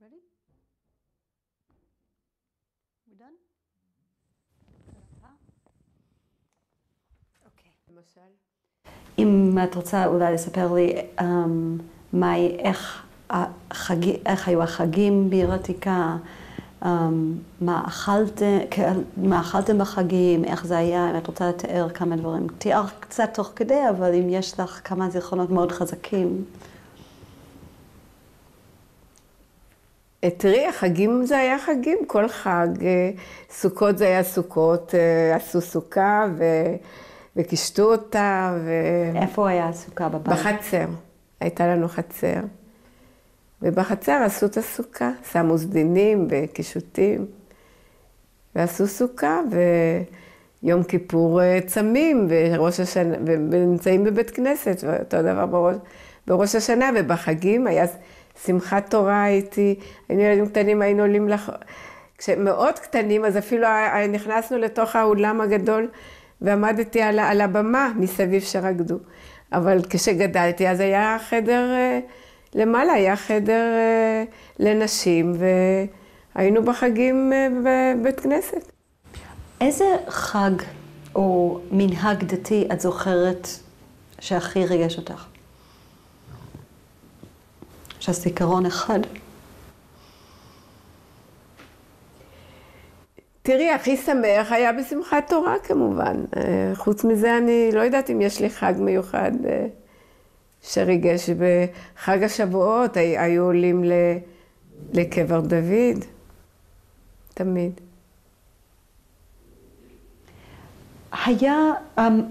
Ready? We done? אוקיי. למשל? אם את רוצה אולי לספר לי איך היו החגים בעיר העתיקה, מה אכלתם בחגים, איך זה היה, אם את רוצה לתאר כמה דברים. תיאר קצת תוך כדי, אבל אם יש לך כמה זיכרונות מאוד חזקים. תראי, החגים זה היה חגים, כל חג. סוכות זה היה סוכות, עשו סוכה וקישטו אותה. איפה היה הסוכה בבית? בחצר, הייתה לנו חצר. ובחצר עשו את הסוכה, שמו סדינים וקישוטים. ועשו סוכה, ויום כיפור צמים, וראש השנה, ונמצאים בבית כנסת, ואותו דבר בראש השנה, ובחגים היה שמחת תורה, היינו ילדים קטנים, היינו עולים כשמאוד קטנים, אז אפילו נכנסנו לתוך האולם הגדול, ועמדתי על הבמה מסביב שרקדו. אבל כשגדלתי, אז היה חדר, למעלה היה חדר לנשים, והיינו בחגים בבית כנסת. איזה חג או מנהג דתי את זוכרת שהכי ריגש אותך? שהזיכרון אחד. תראי, הכי שמח היה בשמחת תורה כמובן. חוץ מזה אני לא יודעת אם יש לי חג מיוחד שריגש. בחג השבועות היו עולים לקבר דוד. תמיד. היה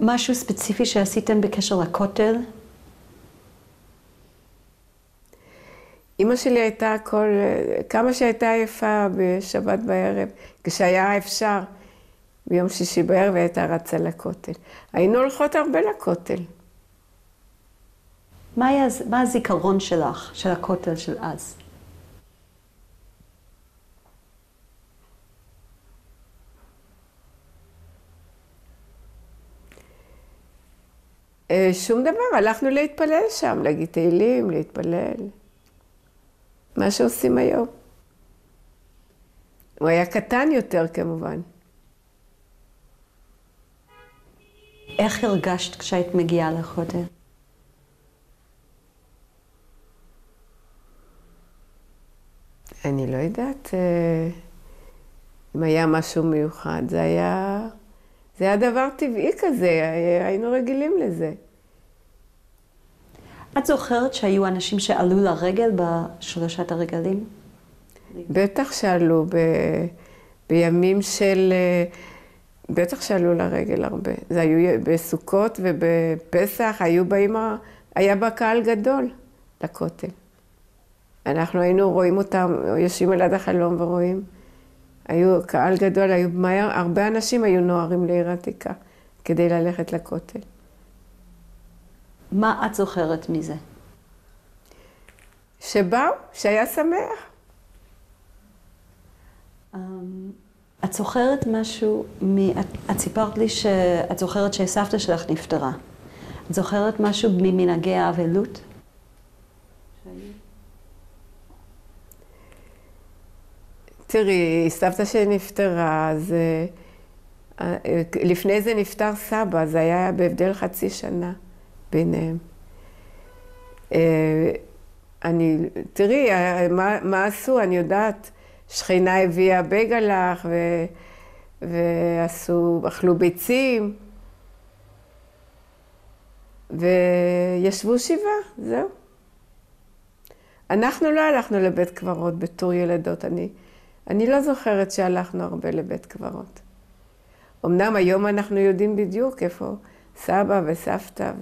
משהו ספציפי שעשיתם בקשר לכותל? אמא שלי הייתה כמה שהייתה עייפה בשבת בערב, כשהיה אפשר, ביום שישי בערב הייתה רצה לכותל. היינו הולכות הרבה לכותל. מה הזיכרון שלך, של הכותל של אז? שום דבר, הלכנו להתפלל שם, להגיד תהילים, להתפלל. מה שעושים היום. הוא היה קטן יותר כמובן. איך הרגשת כשהיית מגיעה לכותל? אני לא יודעת אם היה משהו מיוחד. זה היה דבר טבעי כזה, היינו רגילים לזה. את זוכרת שהיו אנשים שעלו לרגל בשלושת הרגלים? בטח שעלו בימים של... בטח שעלו לרגל הרבה. זה היו בסוכות ובפסח, היה בקהל גדול לכותל. אנחנו היינו רואים אותם, יושבים על יד החלום ורואים. היו קהל גדול, הרבה אנשים היו נוהרים לעיר העתיקה כדי ללכת לכותל. מה את זוכרת מזה? שבאו, שהיה שמח. את זוכרת משהו, את סיפרת לי שאת זוכרת שסבתא שלך נפטרה. את זוכרת משהו ממנהגי האבלות? תראי, סבתא שנפטרה, אז לפני זה נפטר סבא, זה היה בהבדל חצי שנה ביניהם. תראי, מה עשו? אני יודעת, שכינה הביאה בגלח אכלו ביצים וישבו שבעה, זהו. אנחנו לא הלכנו לבית קברות בתור ילדות, אני לא זוכרת שהלכנו הרבה לבית קברות. אמנם היום אנחנו יודעים בדיוק איפה סבא וסבתא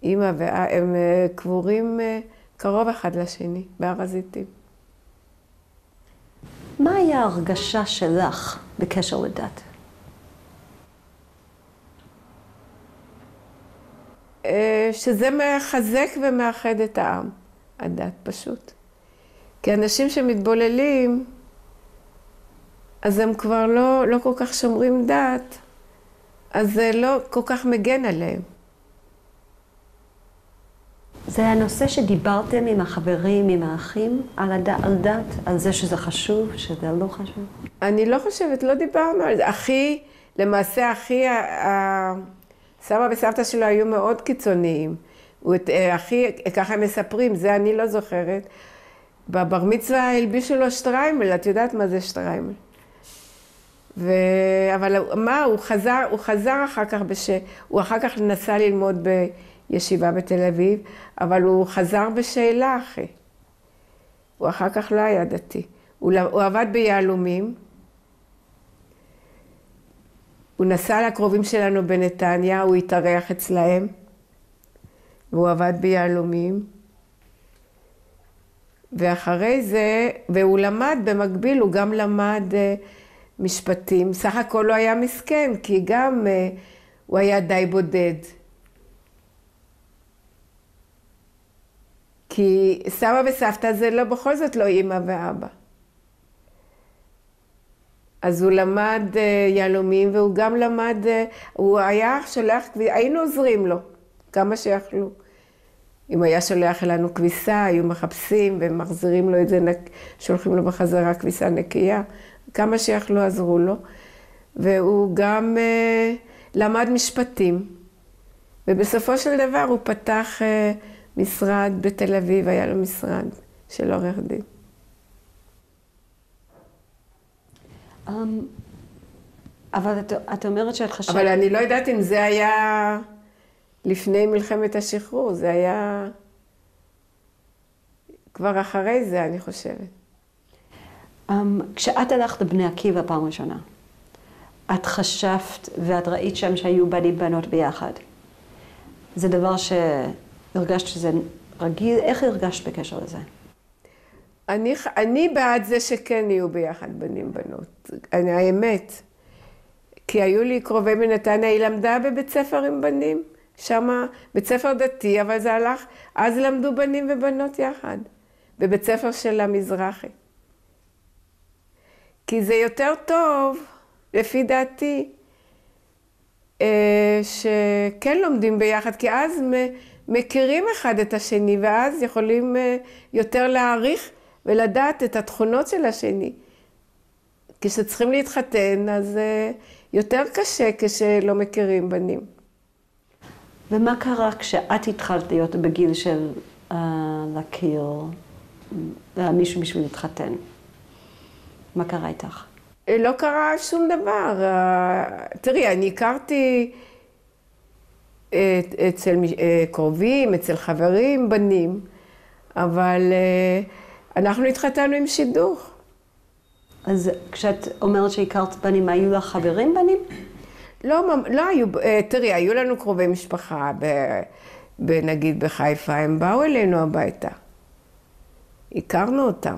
ואמא, והם קבורים קרוב אחד לשני, בהר הזיתים. מה היה ההרגשה שלך בקשר לדת? שזה מחזק ומאחד את העם, הדת פשוט. כי אנשים שמתבוללים, אז הם כבר לא כל כך שומרים דת, אז זה לא כל כך מגן עליהם. זה הנושא שדיברתם עם החברים, עם האחים, על דת, על זה שזה חשוב, שזה לא חשוב? אני לא חושבת, לא דיברנו על זה. למעשה סבא וסבתא שלו היו מאוד קיצוניים. אחי, ככה הם מספרים, זה אני לא זוכרת. בבר מצווה הלבישו לו שטריימל, את יודעת מה זה שטריימל. אבל מה, הוא חזר אחר כך, הוא אחר כך נסע ללמוד בישיבה בתל אביב, אבל הוא חזר בשאלה אחי. הוא אחר כך לא היה דתי. הוא עבד ביהלומים. הוא נסע לקרובים שלנו בנתניה, הוא התארח אצלהם. והוא עבד ביהלומים. ואחרי זה, והוא למד במקביל, הוא גם למד משפטים. סך הכל הוא היה מסכן, כי גם הוא היה די בודד. כי סבא וסבתא זה לא, בכל זאת לא אמא ואבא. אז הוא למד יהלומים, והוא גם למד, הוא היה שולח, היינו עוזרים לו, כמה שיכלו. אם היה שולח אלינו כביסה, היו מחפשים ומחזירים לו את זה, שולחים לו בחזרה כביסה נקייה, כמה שיכלו עזרו לו. והוא גם למד משפטים, ובסופו של דבר הוא פתח משרד בתל אביב, היה לו משרד של עורך דין. אבל את אומרת שאת חשבת... אבל אני לא יודעת אם זה היה לפני מלחמת השחרור, זה היה כבר אחרי זה, אני חושבת. כשאת הלכת לבני עקיבא פעם ראשונה, את חשבת ואת ראית שם שהיו בנים בנות ביחד. זה דבר שהרגשת שזה רגיל, איך הרגשת בקשר לזה? אני בעד זה שכן יהיו ביחד בנים בנות, האמת. כי היו לי קרובי מנתניה, היא למדה בבית ספר עם בנים, שם בית ספר דתי, אבל זה הלך, אז למדו בנים ובנות יחד, בבית ספר של המזרחי. כי זה יותר טוב, לפי דעתי, שכן לומדים ביחד, כי אז מכירים אחד את השני, ואז יכולים יותר להעריך ולדעת את התכונות של השני. כשצריכים להתחתן, אז יותר קשה כשלא מכירים בנים. ומה קרה כשאת התחלת להיות בגיל של להכיר מישהו בשביל להתחתן? מה קרה איתך? לא קרה שום דבר. תראי, אני הכרתי אצל קרובים, אצל חברים, בנים, אבל אנחנו התחתנו עם שידוך. אז כשאת אומרת שהכרת בנים, היו לך חברים בנים? לא היו, תראי, היו לנו קרובי משפחה, נגיד בחיפה, הם באו אלינו הביתה. הכרנו אותם,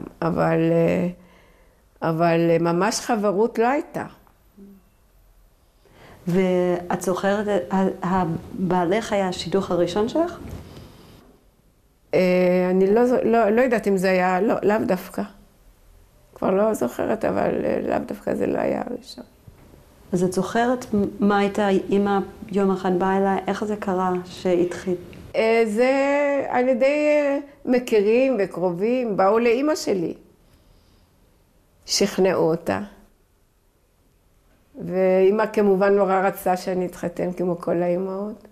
אבל ממש חברות לא הייתה. ואת זוכרת, הבעלך היה השידוך הראשון שלך? אני לא יודעת אם זה היה, לאו דווקא. כבר לא זוכרת, אבל לאו דווקא זה לא היה הראשון. אז את זוכרת מה הייתה אמא יום אחד באה אליי, איך זה קרה שהתחיל? זה על ידי מכירים וקרובים, באו לאמא שלי. שכנעו אותה. ואמא כמובן נורא רצה שאני אתחתן כמו כל האמהות.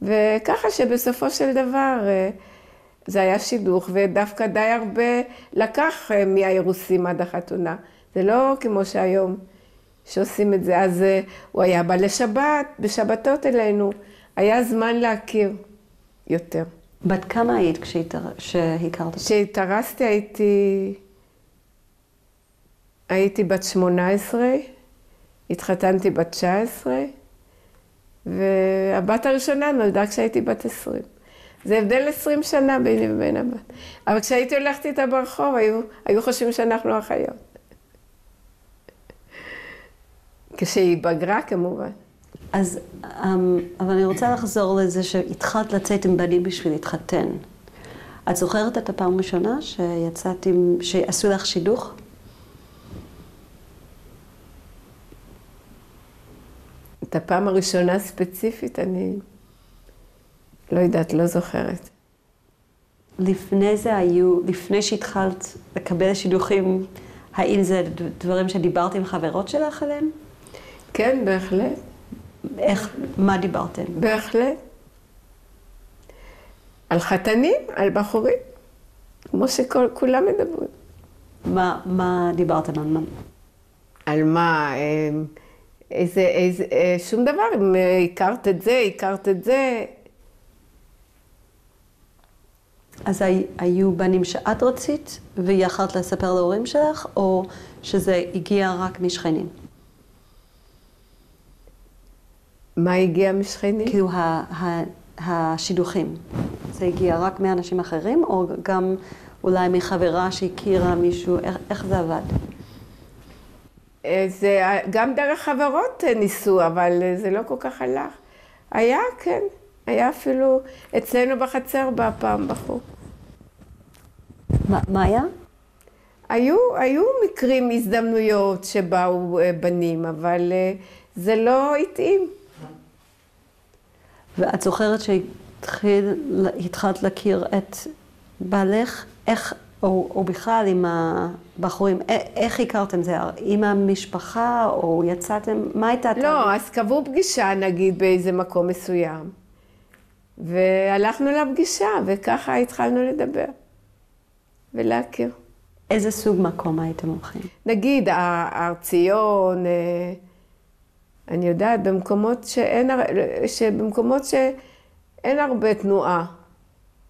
וככה שבסופו של דבר זה היה שידוך, ודווקא די הרבה לקח מהאירוסים עד החתונה. זה לא כמו שהיום שעושים את זה. אז הוא היה בא לשבת, בשבתות אלינו. היה זמן להכיר יותר. בת כמה היית כשהכרת? כשהתארסתי הייתי בת 18, התחתנתי בת 19, והבת הראשונה נולדה כשהייתי בת 20. זה הבדל 20 שנה ביני ובין הבת. אבל כשהייתי הולכת איתה ברחוב, היו חושבים שאנחנו אחיות. כשהיא בגרה כמובן. אז, אבל אני רוצה לחזור לזה שהתחלת לצאת עם בנים בשביל להתחתן. את זוכרת את הפעם הראשונה שעשו לך שידוך? את הפעם הראשונה ספציפית אני לא יודעת, לא זוכרת. לפני זה לפני שהתחלת לקבל שידוכים, האם זה דברים שדיברת עם חברות שלך עליהם? כן, בהחלט. מה דיברתם? בהחלט. על חתנים, על בחורים, כמו שכולם מדברים. מה דיברתם על מה? על מה? שום דבר, אם הכרת את זה, הכרת את זה. אז היו בנים שאת רצית ויכלת לספר להורים שלך, או שזה הגיע רק משכנים? מה הגיע משכנים? כאילו השידוכים. זה הגיע רק מאנשים אחרים, או גם אולי מחברה שהכירה מישהו? איך זה עבד? זה גם דרך חברות ניסו, אבל זה לא כל כך הלך. היה, כן. היה אפילו אצלנו בחצר פעם בחור. מה היה? היו מקרים, הזדמנויות שבאו בנים, אבל זה לא התאים. ואת זוכרת שהתחלת להכיר את בעלך, או בכלל עם הבחורים, איך הכרתם זה? עם המשפחה, או יצאתם, מה הייתה? לא, אז קבעו פגישה, נגיד, באיזה מקום מסוים. והלכנו לפגישה, וככה התחלנו לדבר. ולהכיר. איזה סוג מקום הייתם הולכים? נגיד, הארציון, אני יודעת, במקומות שאין הרבה תנועה.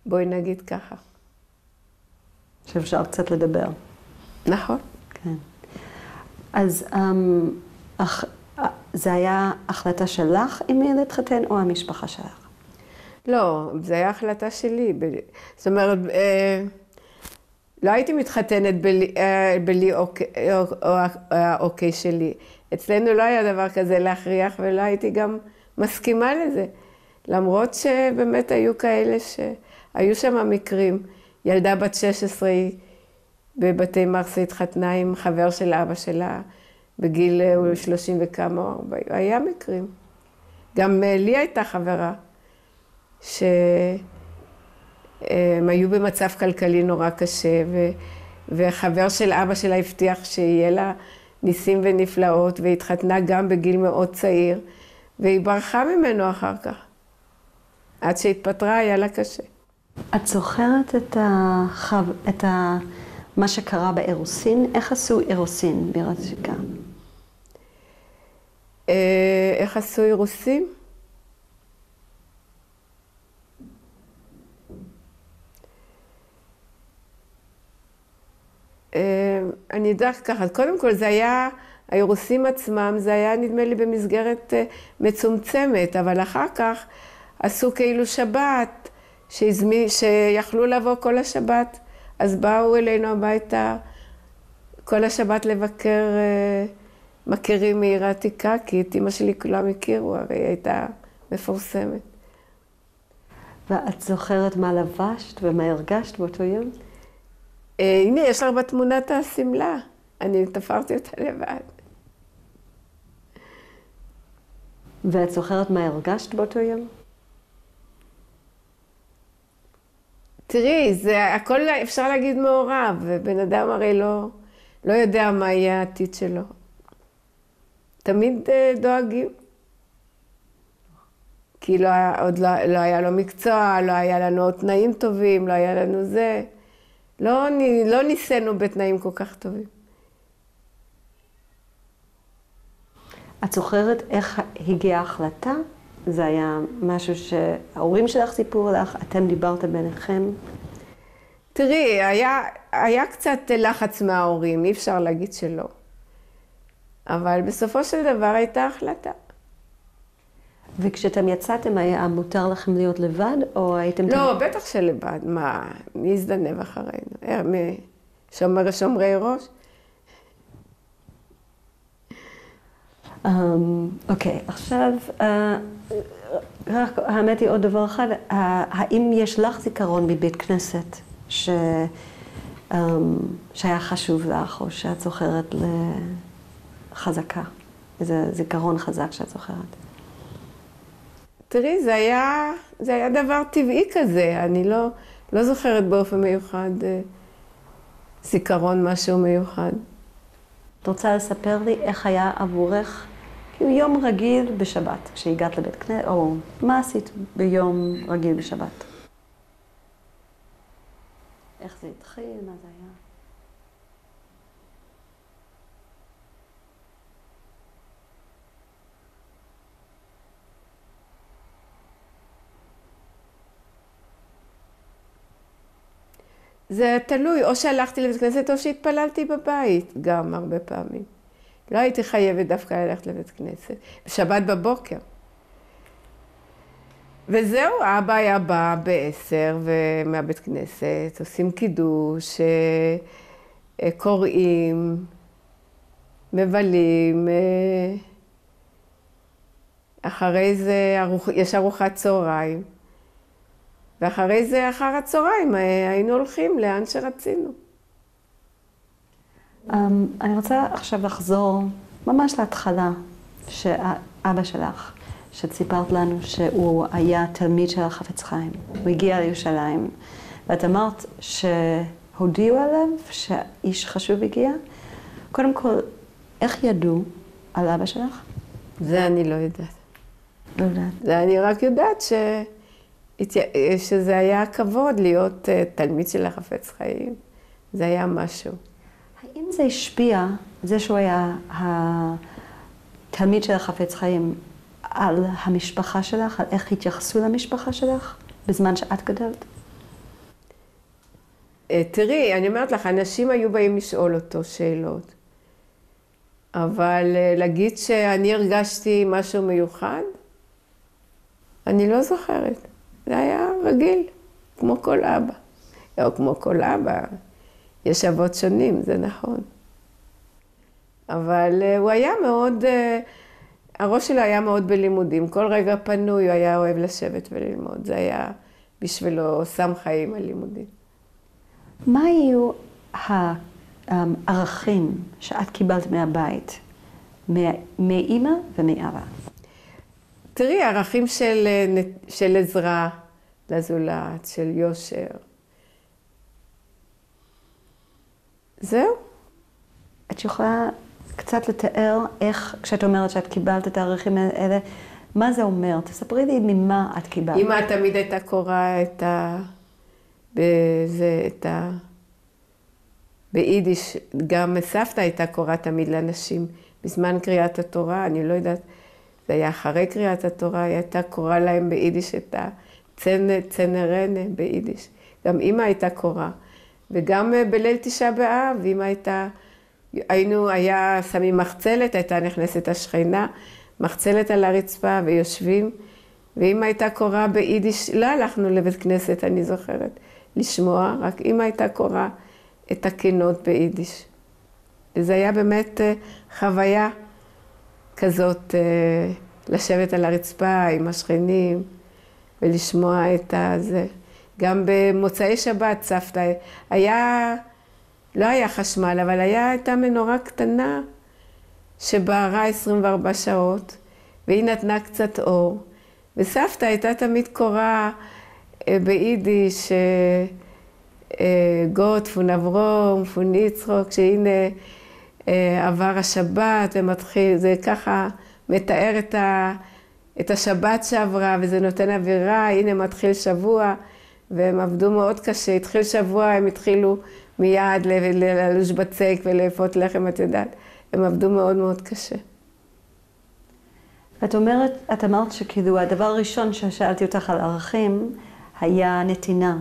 בואי נגיד ככה. שאפשר קצת לדבר. נכון. כן. אז זה היה החלטה שלך עם מי להתחתן, או המשפחה שלך? לא, זה היה החלטה שלי. זאת אומרת, לא הייתי מתחתנת בלי האוקיי שלי. אצלנו לא היה דבר כזה להכריח, ולא הייתי גם מסכימה לזה. למרות שבאמת היו כאלה שהיו שם מקרים. ילדה בת 16 בבתי מרסה התחתנה עם חבר של אבא שלה בגיל 30 וכמה או 40. היה מקרים. גם לי הייתה חברה שהם היו במצב כלכלי נורא קשה, וחבר של אבא שלה הבטיח שיהיה לה ניסים ונפלאות, והתחתנה גם בגיל מאוד צעיר, והיא ברחה ממנו אחר כך. עד שהתפטרה היה לה קשה. את זוכרת מה שקרה באירוסין? איך עשו אירוסין בירתיקה? איך עשו אירוסין? אני יודעת ככה, קודם כל זה היה, האירוסים עצמם, זה היה נדמה לי במסגרת מצומצמת, אבל אחר כך עשו כאילו שבת, שיכלו לבוא כל השבת, אז באו אלינו הביתה כל השבת לבקר מכירים מעיר העתיקה, כי את אמא שלי כולם הכירו, הרי היא הייתה מפורסמת. ואת זוכרת מה לבשת ומה הרגשת באותו יום? הנה, יש לך בתמונת הסמלה. אני תפרתי אותה לבד. ואת זוכרת מה הרגשת באותו יום? תראי, זה הכל אפשר להגיד מעורב, ובן אדם הרי לא יודע מה יהיה העתיד שלו. תמיד דואגים. כי עוד לא היה לו מקצוע, לא היה לנו תנאים טובים, לא היה לנו זה. לא ניסינו בתנאים כל כך טובים. את זוכרת איך הגיעה ההחלטה? זה היה משהו שההורים שלך סיפרו לך, אתם דיברתם ביניכם? תראי, היה קצת לחץ מההורים, אי אפשר להגיד שלא. אבל בסופו של דבר הייתה החלטה. וכשאתם יצאתם, היה מותר לכם להיות לבד, או הייתם... לא, בטח שלבד. מה, מי יזדנב אחרינו? שומרי ראש? אוקיי, עכשיו, רק האמת היא עוד דבר אחד, האם יש לך זיכרון מבית כנסת שהיה חשוב לך, או שאת זוכרת לחזקה? איזה זיכרון חזק שאת זוכרת? תראי, זה היה דבר טבעי כזה, אני לא זוכרת באופן מיוחד, זיכרון משהו מיוחד. את רוצה לספר לי איך היה עבורך יום רגיל בשבת, כשהגעת לבית כנסת, או מה עשית ביום רגיל בשבת? איך זה התחיל, מה זה היה? זה תלוי, או שהלכתי לבית כנסת או שהתפללתי בבית, גם הרבה פעמים. לא הייתי חייבת דווקא ללכת לבית כנסת, בשבת בבוקר. וזהו, אבא היה בא ב10 ומהבית כנסת, עושים קידוש, קוראים, מבלים. אחרי זה יש ארוחת צהריים. ואחרי זה, אחר הצהריים, היינו הולכים לאן שרצינו. אני רוצה עכשיו לחזור ממש להתחלה, שאבא שלך, שסיפרת לנו שהוא היה תלמיד של החפץ חיים. הוא הגיע לירושלים, ואת אמרת שהודיעו עליו שאיש חשוב הגיע. קודם כל, איך ידעו על אבא שלך? זה אני לא יודעת. לא יודעת. זה אני רק יודעת שזה היה כבוד להיות תלמיד של החפץ חיים. זה היה משהו. האם זה השפיע, זה שהוא היה התלמיד של החפץ חיים, על המשפחה שלך, על איך התייחסו למשפחה שלך בזמן שאת גדלת? תראי, אני אומרת לך, אנשים היו באים לשאול אותו שאלות. אבל להגיד שאני הרגשתי משהו מיוחד, אני לא זוכרת. זה היה רגיל, כמו כל אבא. לא כמו כל אבא, יש אבות שונים, זה נכון. אבל הוא היה מאוד, הראש שלו היה מאוד בלימודים. כל רגע פנוי, הוא היה אוהב לשבת וללמוד. זה היה בשבילו סם חיים הלימודים. מה היו הערכים שאת קיבלת מהבית, מאמא ומאבא? תראי, ערכים של עזרה לזולת, של יושר. זהו. את יכולה קצת לתאר איך, כשאת אומרת שאת קיבלת את הערכים האלה, מה זה אומר? תספרי לי ממה את קיבלת. אמא תמיד הייתה קוראה ביידיש, גם סבתא הייתה קוראה תמיד לאנשים. בזמן קריאת התורה, אני לא יודעת, זה היה אחרי קריאת התורה, היא הייתה קוראה להם ביידיש את צנרנה ביידיש. גם אמא הייתה קוראה. וגם בליל תשעה באב, אמא הייתה, היה שמים מחצלת, הייתה נכנסת השכנה, מחצלת על הרצפה ויושבים, ואמא הייתה קוראה ביידיש, לא הלכנו לבית כנסת, אני זוכרת, לשמוע, רק אמא הייתה קוראה את הקינות ביידיש. וזה היה באמת חוויה כזאת, לשבת על הרצפה עם השכנים ולשמוע את זה. גם במוצאי שבת סבתא, לא היה חשמל, אבל הייתה מנורה קטנה שבערה 24 שעות, והיא נתנה קצת אור. וסבתא הייתה תמיד קוראה ביידיש, גוט, פון אברום, פון יצחוק, שהנה עבר השבת ומתחיל, זה ככה מתאר את השבת שעברה, וזה נותן אווירה, הנה מתחיל שבוע, והם עבדו מאוד קשה. התחיל שבוע, הם התחילו מיד ללוש בצק ולאפות לחם, את יודעת. הם עבדו מאוד מאוד קשה. את אמרת שכאילו הדבר הראשון ששאלתי אותך על ערכים היה נתינה.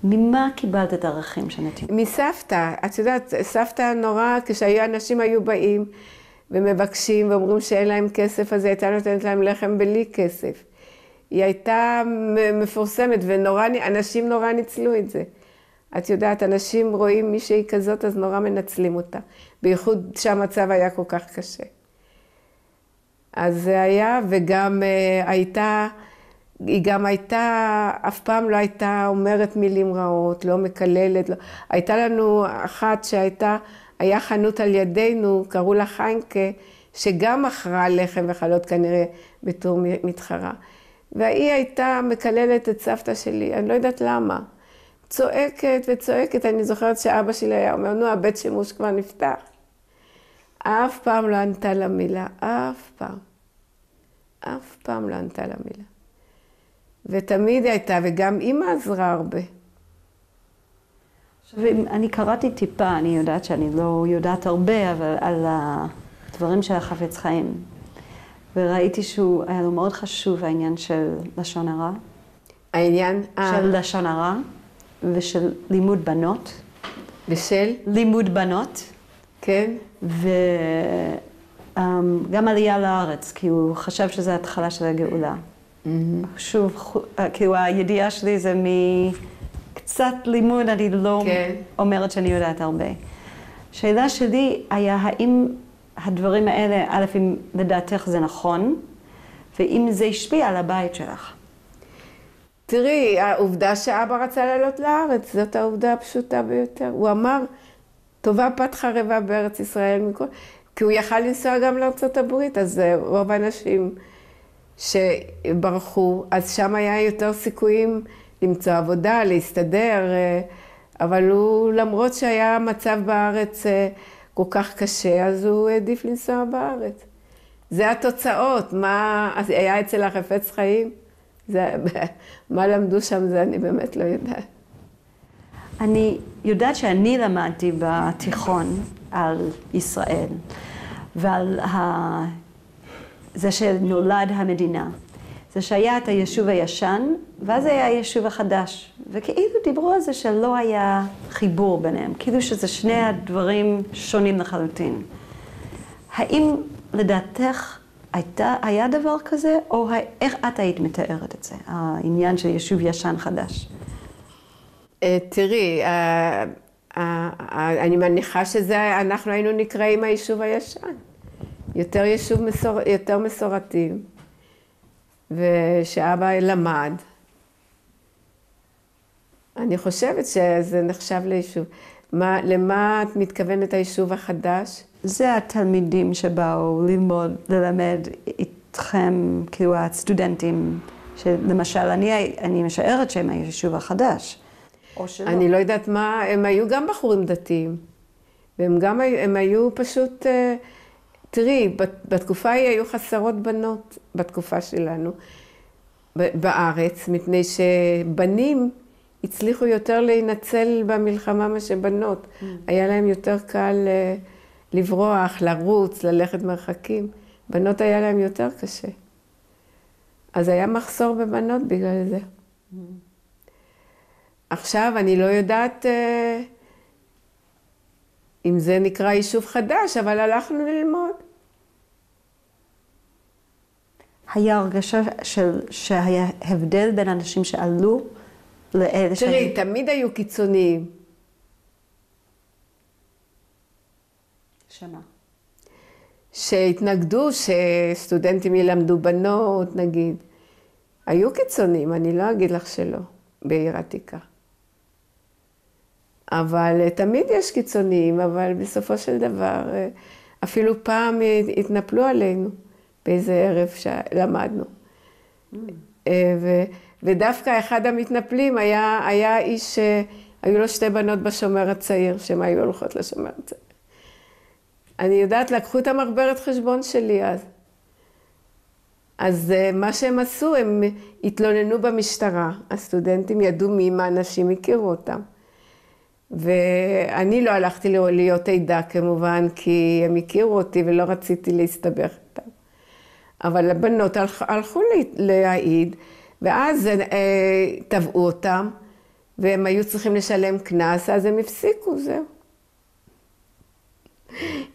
ממה קיבלת את הערכים של נתינה? מסבתא. את יודעת, סבתא נורא, כשאנשים היו באים ומבקשים ואומרים שאין להם כסף, אז היא הייתה נותנת להם לחם בלי כסף. היא הייתה מפורסמת, ואנשים נורא ניצלו את זה. את יודעת, אנשים רואים מישהי כזאת, אז נורא מנצלים אותה. בייחוד שהמצב היה כל כך קשה. אז זה היה, וגם היא גם הייתה, אף פעם לא הייתה אומרת מילים רעות, לא מקללת. לא. הייתה לנו אחת היה חנות על ידינו, קראו לה חיינקה, שגם מכרה לחם וחלות כנראה בתור מתחרה. והיא הייתה מקללת את סבתא שלי, אני לא יודעת למה. צועקת וצועקת. אני זוכרת שאבא שלי היה אומר, נו, הבית שימוש כבר נפתח. אף פעם לא ענתה לה מילה, אף פעם. אף פעם לא ענתה לה מילה. ותמיד הייתה, וגם אמא עזרה הרבה. אני קראתי טיפה, אני יודעת שאני לא יודעת הרבה, אבל על הדברים של החפץ חיים. וראיתי שהוא היה לו מאוד חשוב העניין של לשון הרע. העניין? של לשון הרע ושל לימוד בנות. ושל? לימוד בנות. כן. וגם עלייה לארץ, כי הוא חשב שזה התחלה של הגאולה. שוב, כאילו הידיעה שלי זה מקצת לימוד, אני לא אומרת שאני יודעת הרבה. שאלה שלי היה, האם הדברים האלה, א', אם לדעתך זה נכון, ואם זה השפיע על הבית שלך? תראי, העובדה שאבא רצה לעלות לארץ, זאת העובדה הפשוטה ביותר. הוא אמר, טובה פת חרבה בארץ ישראל מכל, כי הוא יכל לנסוע גם לארצות הברית, אז רוב האנשים שברחו, אז שם היה יותר סיכויים למצוא עבודה, להסתדר, אבל הוא, למרות שהיה מצב בארץ כל כך קשה, אז הוא העדיף לנסוע בארץ. זה התוצאות, מה היה אצל החפץ חיים? מה למדו שם זה אני באמת לא יודעת. אני יודעת שאני למדתי בתיכון על ישראל ועל זה שנולד המדינה. זה שהיה את היישוב הישן ואז היה היישוב החדש. וכאילו דיברו על זה שלא היה חיבור ביניהם, כאילו שזה שני הדברים שונים לחלוטין. האם לדעתך היה דבר כזה, או איך את היית מתארת את זה, העניין של יישוב ישן חדש? תראי, אני מניחה שזה, אנחנו היינו נקראים היישוב הישן. יותר מסורתיים, ושאבא למד. אני חושבת שזה נחשב ליישוב. למה את מתכוונת היישוב החדש? זה התלמידים שבאו ללמד איתכם, כאילו הסטודנטים, שלמשל אני משערת שהם היישוב החדש. אני לא יודעת מה, הם היו גם בחורים דתיים. הם היו פשוט, תראי, בתקופה היא היו חסרות בנות, בתקופה שלנו, בארץ, מפני שבנים הצליחו יותר להינצל במלחמה מה שבנות. היה להם יותר קל לברוח, לרוץ, ללכת מרחקים. בנות היה להם יותר קשה. אז היה מחסור בבנות בגלל זה. עכשיו אני לא יודעת אם זה נקרא יישוב חדש, אבל הלכנו ללמוד. היה הרגשה שהיה הבדל בין אנשים שעלו לאלה תראי, תמיד היו קיצוניים. שמה? שהתנגדו שסטודנטים ילמדו בנות, נגיד. היו קיצוניים, אני לא אגיד לך שלא, בעיר עתיקה. אבל תמיד יש קיצוניים, אבל בסופו של דבר, אפילו פעם התנפלו עלינו באיזה ערב שלמדנו. ודווקא אחד המתנפלים היה איש שהיו לו 2 בנות בשומר הצעיר, שהן היו הולכות לשומר הצעיר. אני יודעת, לקחו את המחברת חשבון שלי אז. אז מה שהם עשו, הם התלוננו במשטרה. הסטודנטים ידעו מי מהאנשים הכירו אותם. ואני לא הלכתי להיות עדה כמובן, כי הם הכירו אותי ולא רציתי להסתבך איתם. אבל הבנות הלכו להעיד, ואז תבעו אותם, והם היו צריכים לשלם קנס, אז הם הפסיקו, זהו.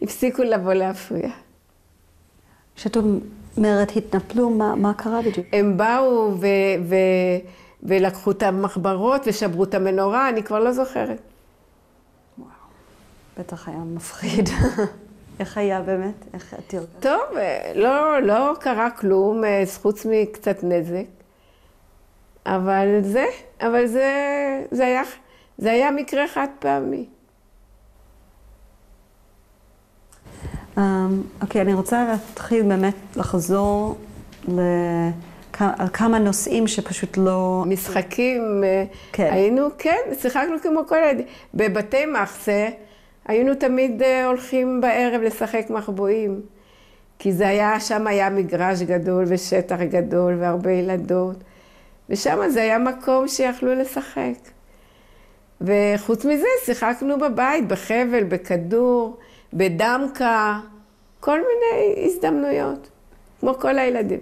הפסיקו לבוא להפריע. כשאת אומרת התנפלו, מה קרה בדיוק? הם באו ולקחו את המחברות ושברו את המנורה, אני כבר לא זוכרת. וואו, בטח היה מפחיד. איך היה באמת? איך את הרגשת? טוב, לא קרה כלום, חוץ מקצת נזק. אבל זה היה מקרה חד פעמי. אוקיי, אני רוצה להתחיל באמת לחזור על כמה נושאים שפשוט לא... משחקים, כן. היינו, כן, שיחקנו כמו כל ילדים. בבתי מחסה, היינו תמיד הולכים בערב לשחק מחבואים. כי זה היה, שם היה מגרש גדול ושטח גדול והרבה ילדות. ושם זה היה מקום שיכלו לשחק. וחוץ מזה שיחקנו בבית, בחבל, בכדור, בדמקה, כל מיני הזדמנויות, כמו כל הילדים.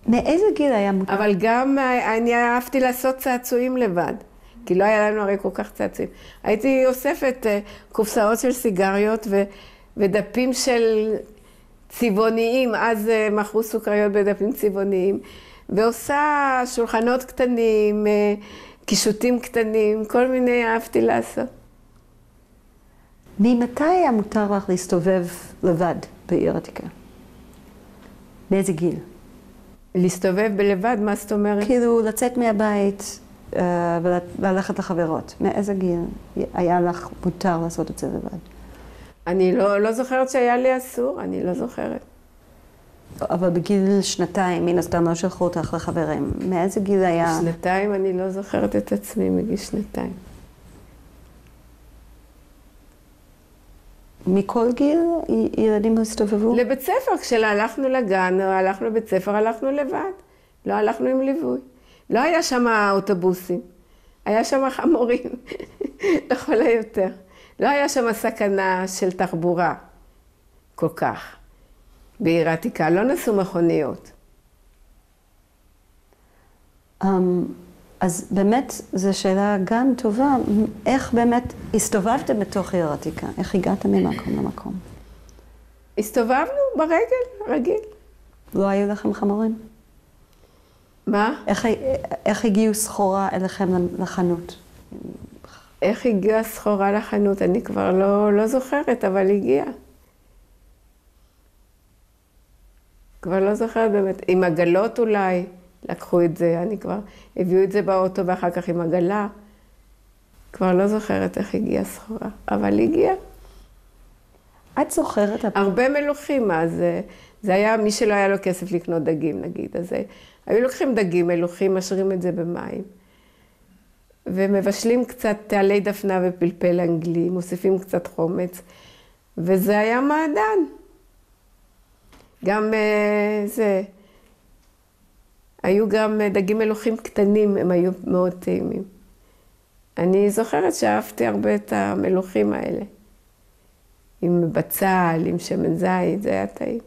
מאיזה גיל היה מותר? אבל גם אני אהבתי לעשות צעצועים לבד, כי לא היה לנו הרי כל כך צעצועים. הייתי אוספת קופסאות של סיגריות ודפים של צבעוניים, אז מכרו סוכריות בדפים צבעוניים, ועושה שולחנות קטנים, קישוטים קטנים, כל מיני אהבתי לעשות. ממתי היה מותר לך להסתובב לבד בעיר עתיקה? באיזה גיל? להסתובב בלבד, מה זאת אומרת? כאילו לצאת מהבית וללכת לחברות. מאיזה גיל היה לך מותר לעשות את זה לבד? אני לא זוכרת שהיה לי אסור, אני לא זוכרת. אבל בגיל שנתיים, מן הסתם לא שלחו אותך לחברים. מאיזה גיל היה? שנתיים, אני לא זוכרת את עצמי מגיל שנתיים. מכל גיל ילדים הסתובבו? לבית ספר, כשהלכנו לגן או הלכנו לבית ספר, הלכנו לבד. לא הלכנו עם ליווי. לא היה שם אוטובוסים. היה שם חמורים, לכל היותר. לא היה שם סכנה של תחבורה כל כך. בעיר העתיקה לא נסעו מכוניות. אז באמת, זו שאלה גם טובה. איך באמת הסתובבתם בתוך עיר העתיקה? איך הגעתם ממקום למקום? הסתובבנו ברגל, רגיל. לא היו לכם חמורים? מה? איך הגיעו סחורה אליכם לחנות? איך הגיעה סחורה לחנות? אני כבר לא זוכרת, אבל הגיעה. כבר לא זוכרת באמת. עם עגלות אולי לקחו את זה, אני כבר הביאו את זה באוטו ואחר כך עם עגלה. כבר לא זוכרת איך הגיעה סחורה, אבל הגיעה. את זוכרת? הרבה מלוכים אז. זה היה מי שלא היה לו כסף לקנות דגים נגיד. אז היו לוקחים דגים מלוכים, משרים את זה במים. ומבשלים קצת עלי דפנה ופלפל אנגלי, מוסיפים קצת חומץ. וזה היה מעדן. גם זה, היו גם דגים מלוכים קטנים, הם היו מאוד טעימים. אני זוכרת שאהבתי הרבה את המלוכים האלה. עם בצל, עם שמן זית, זה היה טעים.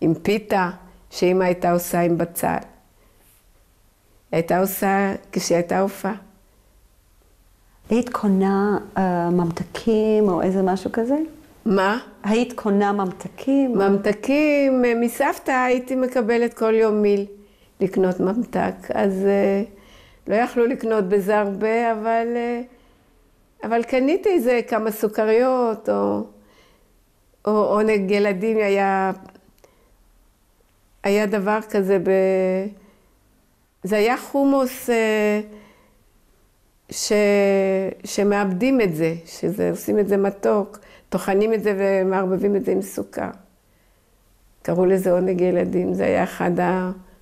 עם פיתה, שאמא הייתה עושה עם בצל. הייתה עושה כשהיא הייתה הופעה. היית קונה ממתקים או איזה משהו כזה? מה? היית קונה ממתקים? ממתקים, מסבתא הייתי מקבלת כל יום מיל לקנות ממתק. אז לא יכלו לקנות בזה הרבה, אבל קניתי איזה כמה סוכריות, או עונג ילדים היה דבר כזה זה היה חומוס שמאבדים את זה, עושים את זה מתוק, טוחנים את זה ומערבבים את זה עם סוכר. קראו לזה עונג ילדים, זה היה אחד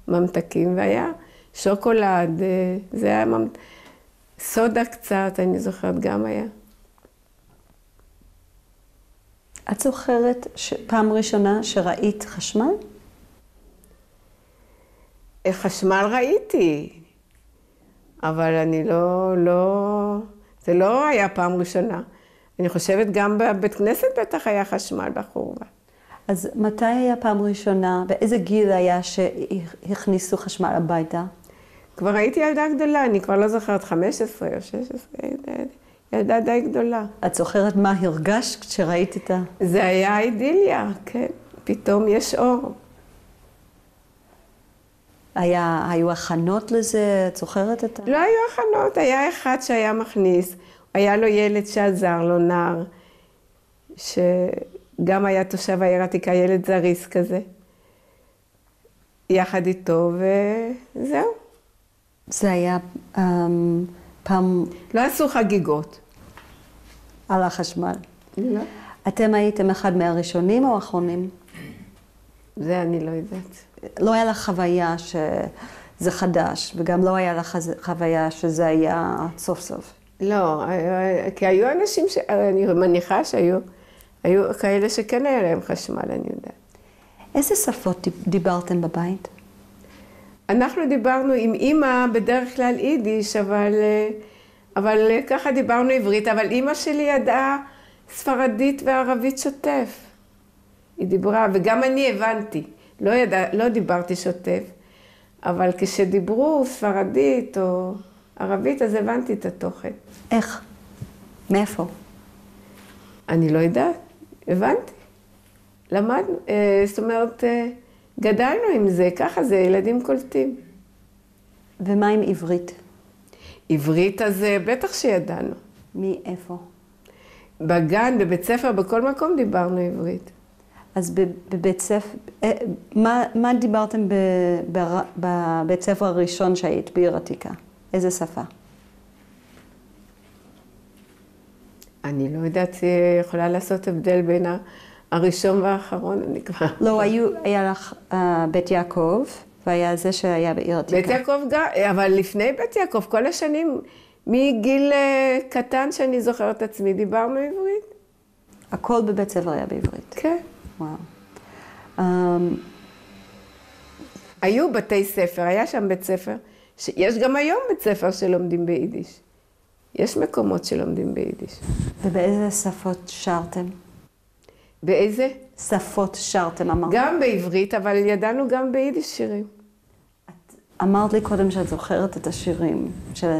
הממתקים, והיה שוקולד, זה היה סודה קצת, אני זוכרת גם היה. את זוכרת פעם ראשונה שראית חשמל? חשמל ראיתי, אבל אני זה לא היה פעם ראשונה. אני חושבת גם בבית כנסת בטח היה חשמל בחורבה. אז מתי היה פעם ראשונה, באיזה גיל היה שהכניסו חשמל הביתה? כבר הייתי ילדה גדולה, אני כבר לא זוכרת 15 או 16, ילדה די גדולה. את זוכרת מה הרגשת כשראית את זה היה אידיליה, כן. פתאום יש אור. היו הכנות לזה? את זוכרת את לא היו הכנות, היה אחד שהיה מכניס. היה לו ילד שעזר לו, נער, שגם היה תושב העיר העתיקה, ילד זריס כזה. יחד איתו, וזהו. זה היה פעם... לא עשו חגיגות. על החשמל. לא. אתם הייתם אחד מהראשונים או האחרונים? זה אני לא יודעת. לא היה לך חוויה שזה חדש, וגם לא היה לך חוויה שזה היה סוף סוף. לא, כי היו אנשים אני מניחה שהיו כאלה שכן היה להם חשמל, אני יודעת. איזה שפות דיברתם בבית? אנחנו דיברנו עם אמא בדרך כלל יידיש, אבל ככה דיברנו עברית, אבל אמא שלי ידעה ספרדית וערבית שוטף. היא דיברה, וגם אני הבנתי, לא דיברתי שוטף, אבל כשדיברו ספרדית או ערבית, אז הבנתי את התוכן. איך? מאיפה? אני לא יודעת, הבנתי. למדנו, זאת אומרת, גדלנו עם זה, ככה זה, ילדים קולטים. ומה עם עברית? עברית אז בטח שידענו. מאיפה? בגן, בבית ספר, בכל מקום דיברנו עברית. אז בבית ספר, מה דיברתם בבית ספר הראשון שהיית בעיר עתיקה? איזה שפה? אני לא יודעת יכולה לעשות הבדל בין הראשון והאחרון, אני כבר... לא, היה לך בית יעקב, והיה זה שהיה בעיר עתיקה. בית יעקב גם, אבל לפני בית יעקב, כל השנים, מגיל קטן שאני זוכרת עצמי, דיברנו עברית. הכל בבית ספר היה בעברית? כן. וואו. היו בתי ספר, היה שם בית ספר, יש גם היום בית ספר שלומדים ביידיש. יש מקומות שלומדים ביידיש. ובאיזה שפות שרתם? באיזה? שפות שרתם, אמרת? גם בעברית, אבל ידענו גם ביידיש שירים. את אמרת לי קודם שאת זוכרת את השירים של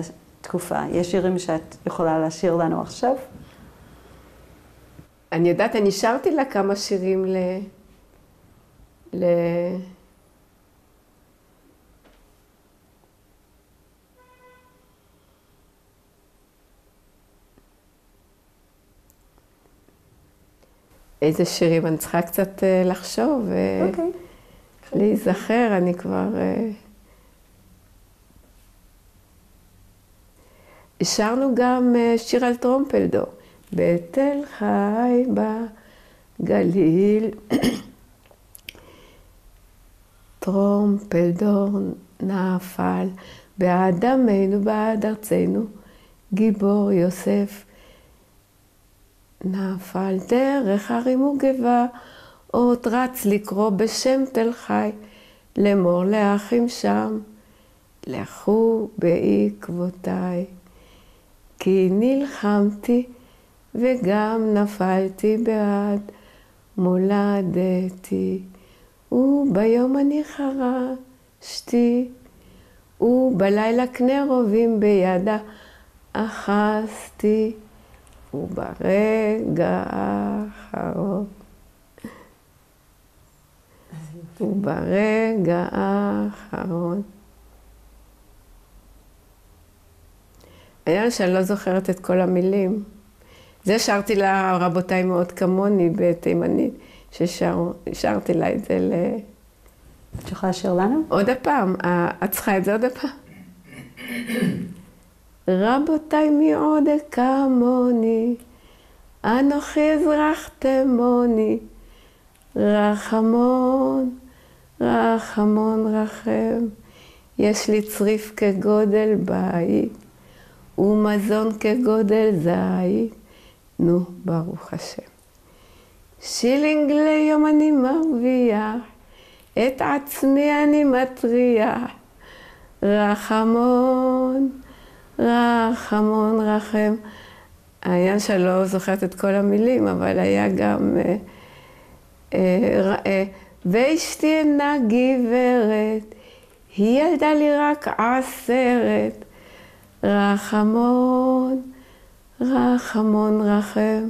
התקופה. יש שירים שאת יכולה לשיר לנו עכשיו? אני יודעת, אני שרתי לה כמה שירים איזה שירים, אני צריכה קצת לחשוב ולהיזכר, אני כבר... שרנו גם שיר על טרומפלדור, בתל חי בגליל, טרומפלדור נפל, בעד עמנו, בעד ארצנו, גיבור יוסף, נפל דרך הרים וגבעה, עוד רץ לקרוא בשם תל חי, לאמור לאחים שם, לכו בעקבותיי. כי נלחמתי וגם נפלתי בעד מולדתי, וביום אני חרשתי, ובלילה קנה רובים בידה אחזתי, וברגע האחרון, היה שאני לא זוכרת את כל המילים. זה שרתי לה רבותיי מאוד כמוני בתימנית, ששרתי לה את זה את יכולה לשיר לנו? עוד הפעם, את צריכה את זה עוד הפעם. רבותיי מי עוד כמוני, אנוכי אזרח תימוני, רחמון, רחמון רחם, יש לי צריף כגודל בית, ומזון כגודל זית, נו, ברוך השם. שילינג ליום אני מרוויח, את עצמי אני מטריח, רחמון, רחמון רחם. העניין שאני לא זוכרת את כל המילים, אבל היה גם... ואשתי אינה גברת, היא ילדה לי רק 10, רחמון, רחמון רחם,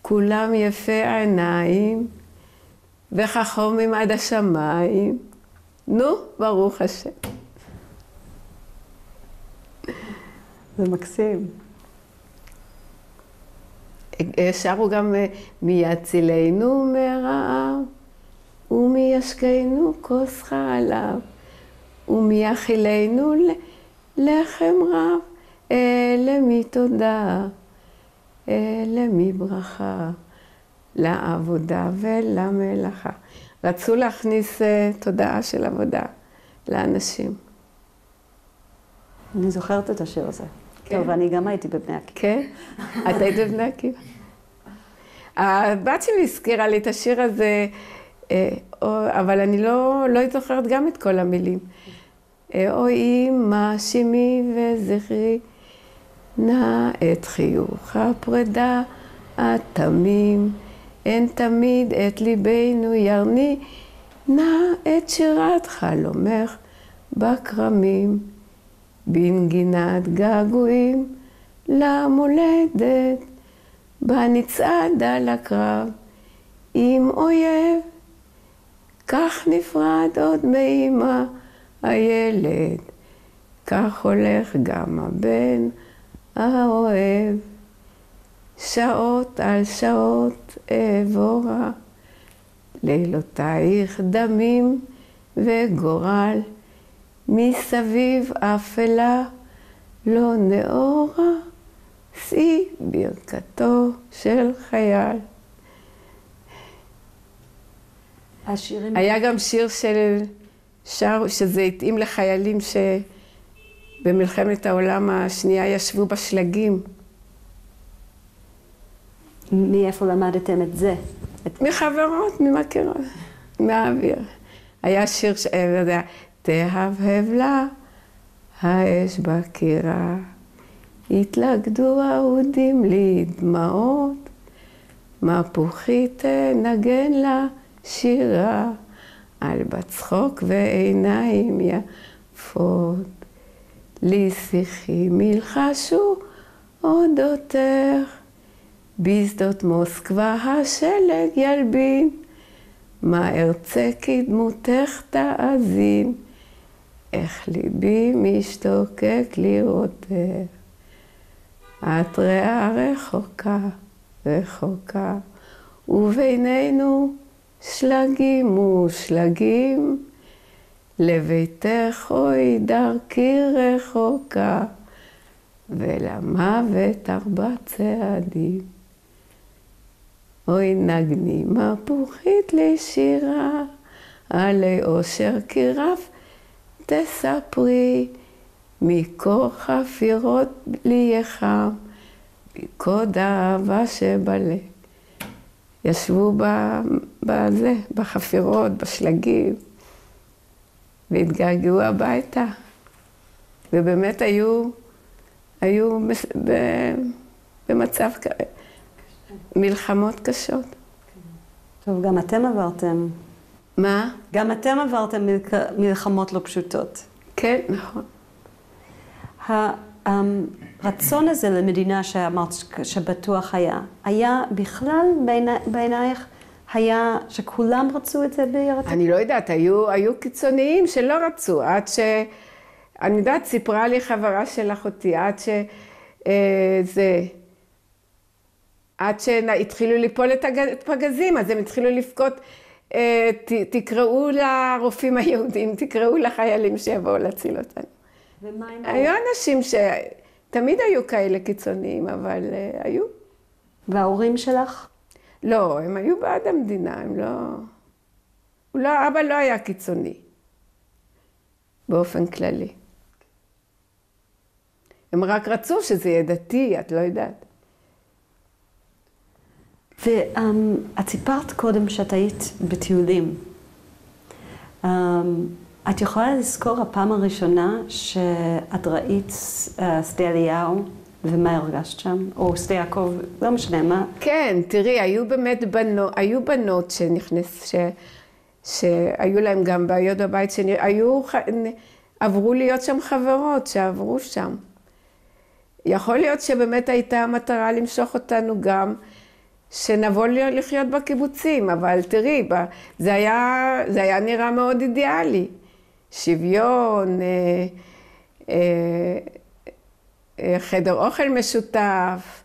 כולם יפי עיניים, וחכמים עד השמיים. נו, ברוך השם. זה מקסים. שרו גם מי יצילנו מרעב, ומי ישקנו כוס חלב, ומי יאכילנו לחם רב, אלה מתודה, אלה מברכה, לעבודה ולמלאכה. רצו להכניס תודעה של עבודה לאנשים. אני זוכרת את השיר הזה. כן. טוב, אני גם הייתי בבני עקיבא. כן? את היית בבני עקיבא. הבת שלי הזכירה לי את השיר הזה, אבל אני לא זוכרת גם את כל המילים. אוי אמא שמי וזכרי, נא את חיוך הפרידה התמים, אין תמיד את ליבנו ירני, נא את שירת חלומך בכרמים, בנגינת געגועים למולדת, בנצעד על הקרב עם אויב, כך נפרד עוד מאמא הילד, כך הולך גם הבן האוהב. שעות על שעות אעבורה, לילותייך דמים וגורל, מסביב אפלה לא נאורה, שאי ברכתו של חייל. השירים... היה גם שיר שזה התאים לחיילים שבמלחמת העולם השנייה ישבו בשלגים. מאיפה למדתם את זה? מחברות, ממכירות, מהאוויר. היה שיר תהבהב לה האש בקירה, התלכדו האודים לי דמעות, מפוחית תנגן לה שירה, על בצחוק ועיניים יפות, לי שיחים ילחשו אודותך, בשדות מוסקבה השלג ילבין, מה ארצה כדמותך תאזין, איך ליבי משתוקק לראותך. את ראה רחוקה, רחוקה, ובינינו שלגים ושלגים, לביתך אוי דרכי רחוקה, ולמוות 4 צעדים. אוי נגני מפוחית לי שירה, עלי אושר כי רב תספרי, מקור חפירות לי יחם, מקוד האהבה שבלב. ישבו בחפירות, בשלגים, והתגעגעו הביתה. ובאמת היו במצב מלחמות קשות. טוב, גם אתם עברתם. מה? גם אתם עברתם מלחמות לא פשוטות. כן, נכון. הרצון הזה למדינה שאמרת שבטוח היה בכלל בעינייך, היה שכולם רצו את זה בעיר? אני לא יודעת, היו קיצוניים שלא רצו, עד ש... אני יודעת, סיפרה לי חברה של אחותי, עד שהתחילו ליפול את פגזים, אז הם התחילו לבכות, תקראו לרופאים היהודים, תקראו לחיילים שיבואו להציל אותנו. היו אנשים שתמיד היו כאלה קיצוניים, אבל היו. וההורים שלך? לא, הם היו בעד המדינה, הם לא... אבא לא היה קיצוני, באופן כללי. הם רק רצו שזה יהיה דתי, את לא יודעת. ואת סיפרת קודם שאת היית בטיולים. את יכולה לזכור הפעם הראשונה שאת ראית שדה אליהו ומה הרגשת שם? או שדה יעקב, לא משנה מה. כן, תראי, היו בנות שהיו להם גם בעיות בבית, עברו להיות שם חברות שעברו שם. יכול להיות שבאמת הייתה המטרה למשוך אותנו גם, שנבוא לחיות בקיבוצים, אבל תראי, זה היה נראה מאוד אידיאלי. שוויון, חדר אוכל משותף,